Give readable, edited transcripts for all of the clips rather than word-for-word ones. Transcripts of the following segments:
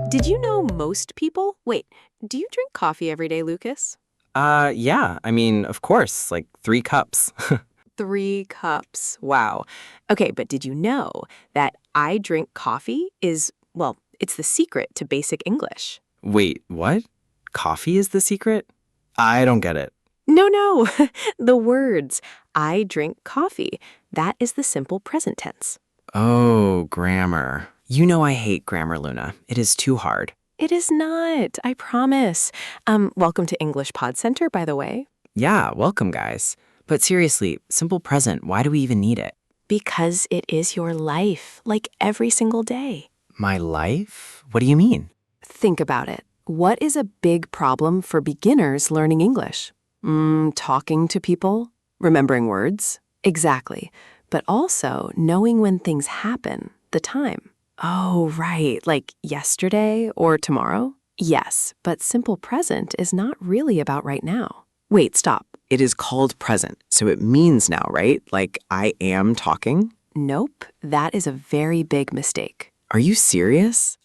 Did you know most people? Wait, do you drink coffee every day, Lucas? Yeah. I mean, of course, like 3 cups. 3 cups. Wow. Okay, but did you know that I drink coffee is, well, it's the secret to basic English? Wait, what? Coffee is the secret? I don't get it. No. The words, I drink coffee. That is the simple present tense. Oh, grammar. You know I hate grammar, Luna. It is too hard. It is not, I promise. Welcome to English Pod Center, by the way. Yeah, welcome, guys. But seriously, simple present, why do we even need it? Because it is your life, like every single day. My life? What do you mean? Think about it. What is a big problem for beginners learning English? Talking to people? Remembering words? Exactly. But also knowing when things happen, the time. Oh, right, like yesterday or tomorrow? Yes, but simple present is not really about right now. Wait, stop. It is called present, so it means now, right? Like I am talking? Nope, that is a very big mistake. Are you serious?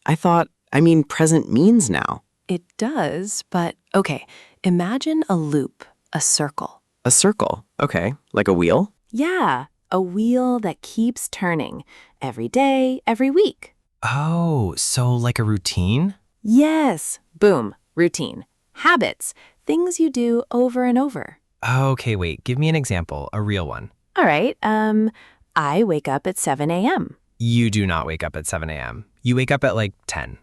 Present means now. It does, but okay, imagine a loop, a circle. A circle, okay, like a wheel? Yeah, a wheel that keeps turning every day, every week. Oh, so like a routine? Yes, boom, routine. Habits, things you do over and over. Okay, wait, give me an example, a real one. All right, I wake up at 7 a.m. You do not wake up at 7 a.m. You wake up at like 10.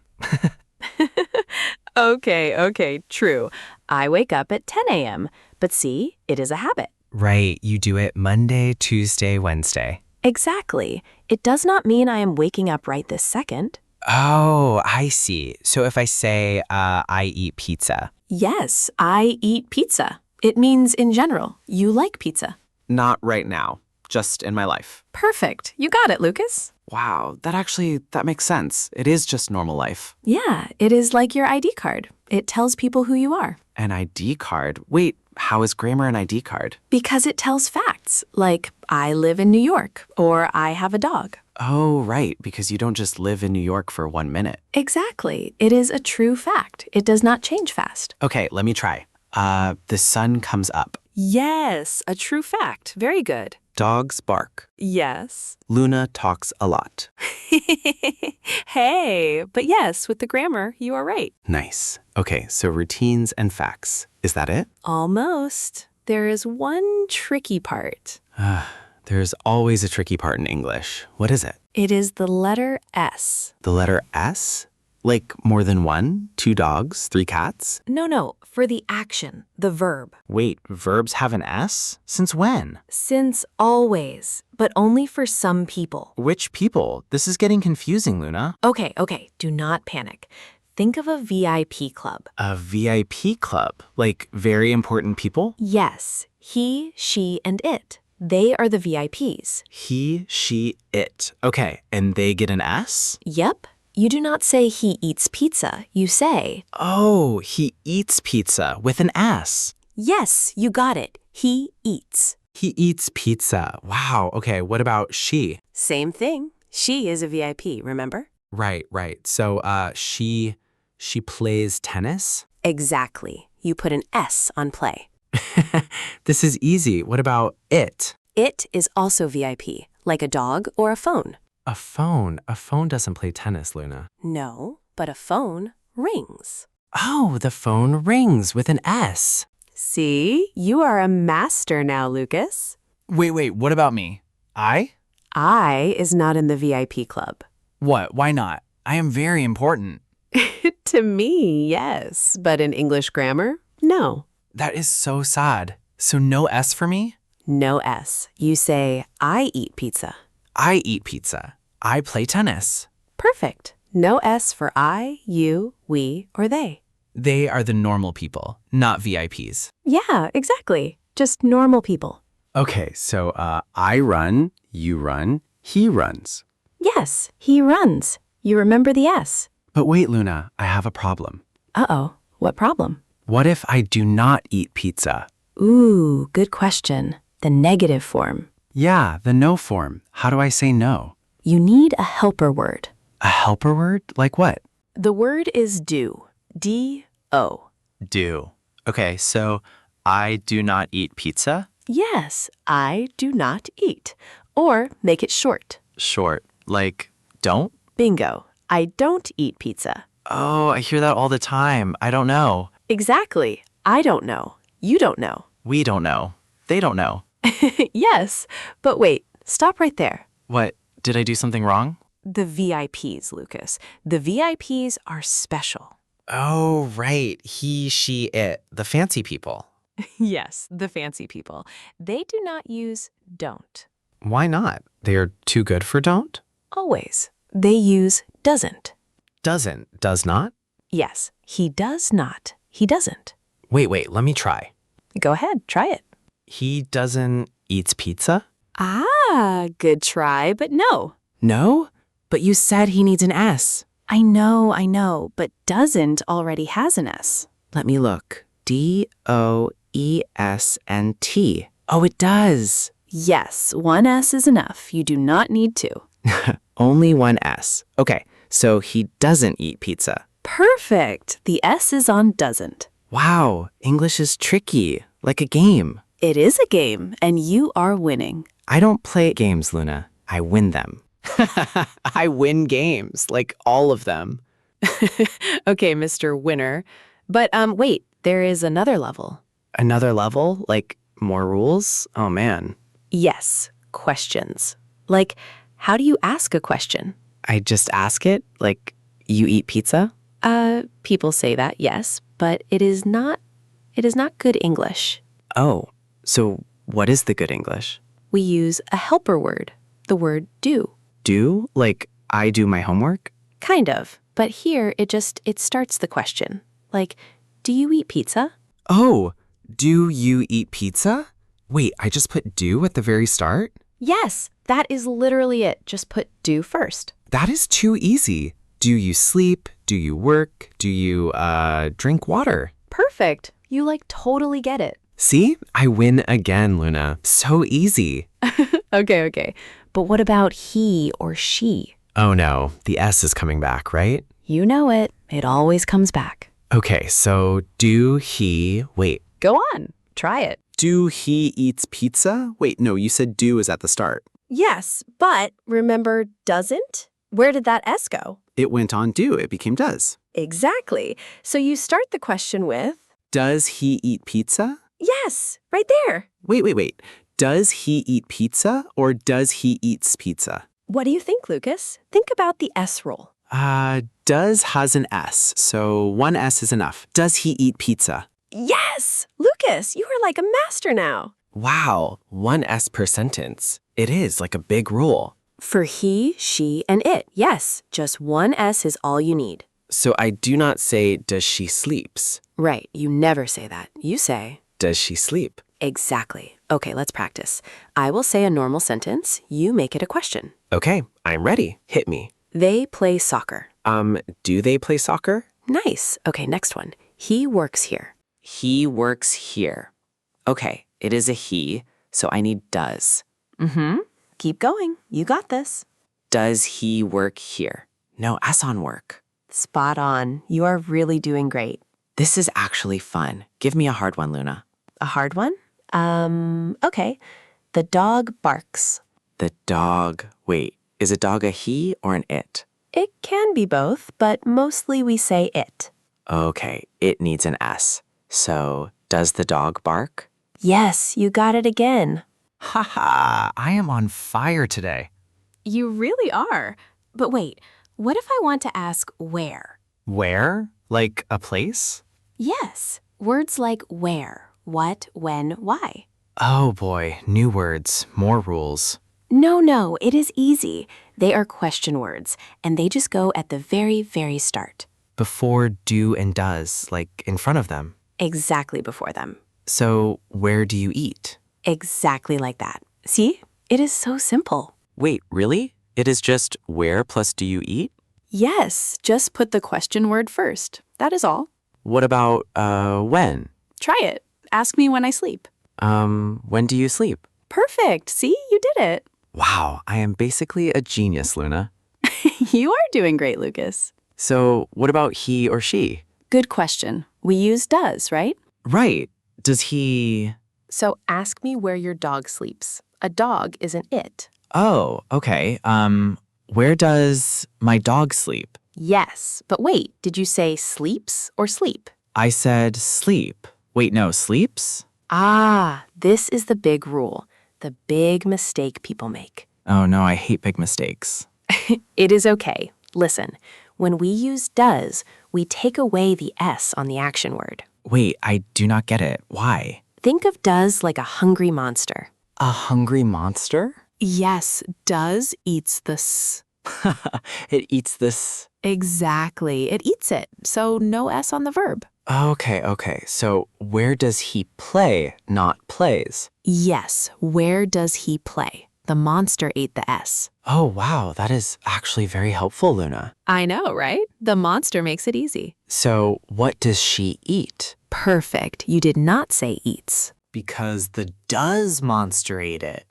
Okay, true. I wake up at 10 a.m. But see, it is a habit. Right, you do it Monday, Tuesday, Wednesday. Exactly. It does not mean I am waking up right this second. Oh, I see. So if I say, I eat pizza. Yes, I eat pizza. It means in general, you like pizza. Not right now, just in my life. Perfect. You got it, Lucas. Wow, that makes sense. It is just normal life. Yeah, it is like your ID card. It tells people who you are. An ID card? Wait, how is grammar an ID card? Because it tells facts, like I live in New York or I have a dog. Oh, right, because you don't just live in New York for 1 minute. Exactly. It is a true fact. It does not change fast. Okay, let me try. The sun comes up. Yes, a true fact. Very good. Dogs bark. Yes. Luna talks a lot. Hey, but yes, with the grammar, you are right. Nice. Okay, so routines and facts. Is that it? Almost. There is one tricky part. There's always a tricky part in English. What is it? It is the letter S. The letter S? Like more than one? 2 dogs? 3 cats? No, for the action, the verb. Wait, verbs have an S? Since when? Since always, but only for some people. Which people? This is getting confusing, Luna. Okay, do not panic. Think of a VIP club. A VIP club? Like very important people? Yes, he, she, and it. They are the VIPs. He, she, it. Okay, and they get an S? Yep. You do not say he eats pizza. You say, Oh, he eats pizza with an S. yes, you got it. He eats. He eats pizza. Wow. Okay, what about she? Same thing. She is a VIP, remember? Right. So, she plays tennis? Exactly. You put an S on play. This is easy. What about it? It is also VIP, like a dog or a phone. A phone. A phone doesn't play tennis, Luna. No, but a phone rings. Oh, the phone rings with an S. See, you are a master now, Lucas. Wait, what about me? I is not in the VIP club. What? Why not? I am very important. To me, yes, but in English grammar, no. That is so sad. So no S for me? No S. You say, I eat pizza. I eat pizza. I play tennis. Perfect. No S for I, you, we, or they. They are the normal people, not VIPs. Yeah, exactly. Just normal people. Okay, so I run, you run, he runs. Yes, he runs. You remember the S. But wait, Luna, I have a problem. Uh-oh. What problem? What if I do not eat pizza? Ooh, good question. The negative form. Yeah, the no form. How do I say no? You need a helper word. A helper word? Like what? The word is do. D-O. Do. Okay, so I do not eat pizza. Yes, I do not eat. Or make it short. Short. Like, don't? Bingo. I don't eat pizza. Oh, I hear that all the time. I don't know. Exactly. I don't know. You don't know. We don't know. They don't know. Yes, but wait, stop right there. What? Did I do something wrong? The VIPs, Lucas. The VIPs are special. Oh, right. He, she, it. The fancy people. Yes, the fancy people. They do not use don't. Why not? They're too good for don't? Always. They use doesn't. Doesn't. Does not? Yes, he does not. He doesn't. Wait, let me try. Go ahead, try it. He doesn't eats pizza? Ah, good try, but no. No? But you said he needs an S. I know, but doesn't already has an S. Let me look. D-O-E-S-N-T. Oh, it does. Yes, one S is enough. You do not need two. Only one S. Okay, so he doesn't eat pizza. Perfect. The S is on doesn't. Wow, English is tricky, like a game. It is a game, and you are winning. I don't play games, Luna. I win them. I win games, like all of them. Okay, Mr. Winner. But wait, there is another level. Another level? Like more rules? Oh, man. Yes, questions. Like, how do you ask a question? I just ask it, like, you eat pizza? People say that, yes, but it is not good English. Oh, so what is the good English? We use a helper word, the word do. Do? Like, I do my homework? Kind of, but here it starts the question. Like, do you eat pizza? Oh, do you eat pizza? Wait, I just put do at the very start? Yes, that is literally it. Just put do first. That is too easy. Do you sleep? Do you work? Do you, drink water? Perfect. You totally get it. See? I win again, Luna. So easy. Okay. But what about he or she? Oh no, the S is coming back, right? You know it. It always comes back. Okay, so do he, wait. Go on. Try it. Do he eats pizza? Wait, no, you said do is at the start. Yes, but remember doesn't? Where did that S go? It went on do. It became does. Exactly. So you start the question with, Does he eat pizza? yes, right there. Wait. Does he eat pizza or does he eats pizza? What do you think, Lucas? Think about the S rule. Does has an S, so one S is enough. Does he eat pizza? Yes! Lucas, you are like a master now. Wow, one S per sentence. It is like a big rule. For he, she, and it, yes. Just one S is all you need. So I do not say, does she sleeps? Right, you never say that. You say, Does she sleep? exactly. Okay, let's practice. I will say a normal sentence. You make it a question. Okay, I'm ready. Hit me. They play soccer. Do they play soccer? Nice. Okay, next one. He works here. He works here. Okay, it is a he, so I need does. Mm-hmm. Keep going. You got this. Does he work here? No, S on work. Spot on. You are really doing great. This is actually fun. Give me a hard one, Luna. A hard one? Okay. The dog barks. The dog. Wait, is a dog a he or an it? It can be both, but mostly we say it. Okay, it needs an S. So, does the dog bark? Yes, you got it again. Haha, I am on fire today. You really are. But wait, what if I want to ask where? Where? Like a place? Yes, words like where, what, when, why. Oh boy, new words, more rules. No, it is easy. They are question words, and they just go at the very, very start. Before do and does, like in front of them. Exactly before them. So, where do you eat? Exactly like that. See? It is so simple. Wait, really? It is just where plus do you eat? Yes, just put the question word first. That is all. What about, when? Try it. Ask me when I sleep. When do you sleep? Perfect. See? You did it. Wow, I am basically a genius, Luna. You are doing great, Lucas. So what about he or she? Good question. We use does, right? Right. Does he... So ask me where your dog sleeps. A dog is an it. Oh, okay. Where does my dog sleep? Yes, but wait, did you say sleeps or sleep? I said sleep. Wait, no, sleeps? Ah, this is the big rule, the big mistake people make. Oh no, I hate big mistakes. It is okay. Listen, when we use does, we take away the S on the action word. Wait, I do not get it. Why? Think of does like a hungry monster. A hungry monster? Yes, does eats the s. It eats this... Exactly, it eats it, so no S on the verb. Okay. So where does he play, not plays? Yes, where does he play? The monster ate the S. Oh, wow. That is actually very helpful, Luna. I know, right? The monster makes it easy. So what does she eat? Perfect. You did not say eats. Because the does monster ate it.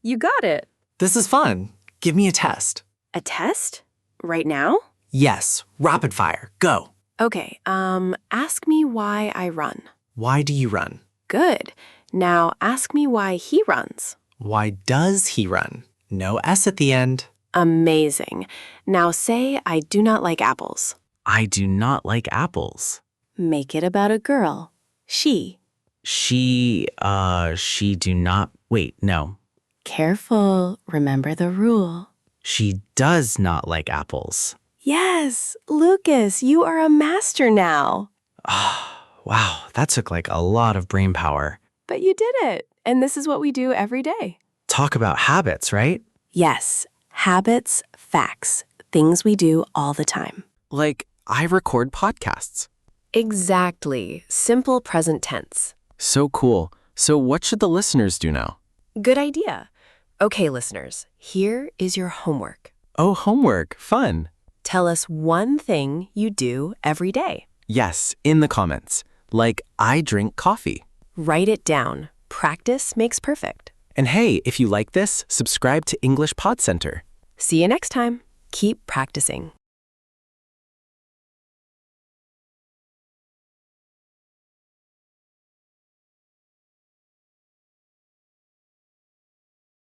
You got it. This is fun. Give me a test. A test? Right now? Yes, rapid fire. Go. Okay, ask me why I run. Why do you run? Good. Now ask me why he runs. Why does he run? No S at the end. Amazing. Now say I do not like apples. I do not like apples. Make it about a girl. She. She do not... Wait, no. Careful. Remember the rule. She does not like apples. Yes, Lucas, you are a master now. Wow, that took like a lot of brain power. But you did it. And this is what we do every day. Talk about habits, right? Yes, habits, facts, things we do all the time. Like, I record podcasts. Exactly. Simple present tense. So cool. So what should the listeners do now? Good idea. Okay, listeners, here is your homework. Oh, homework. Fun. Tell us one thing you do every day. Yes, in the comments. Like, I drink coffee. Write it down. Practice makes perfect. And hey, if you like this, subscribe to English Pod Center. See you next time. Keep practicing.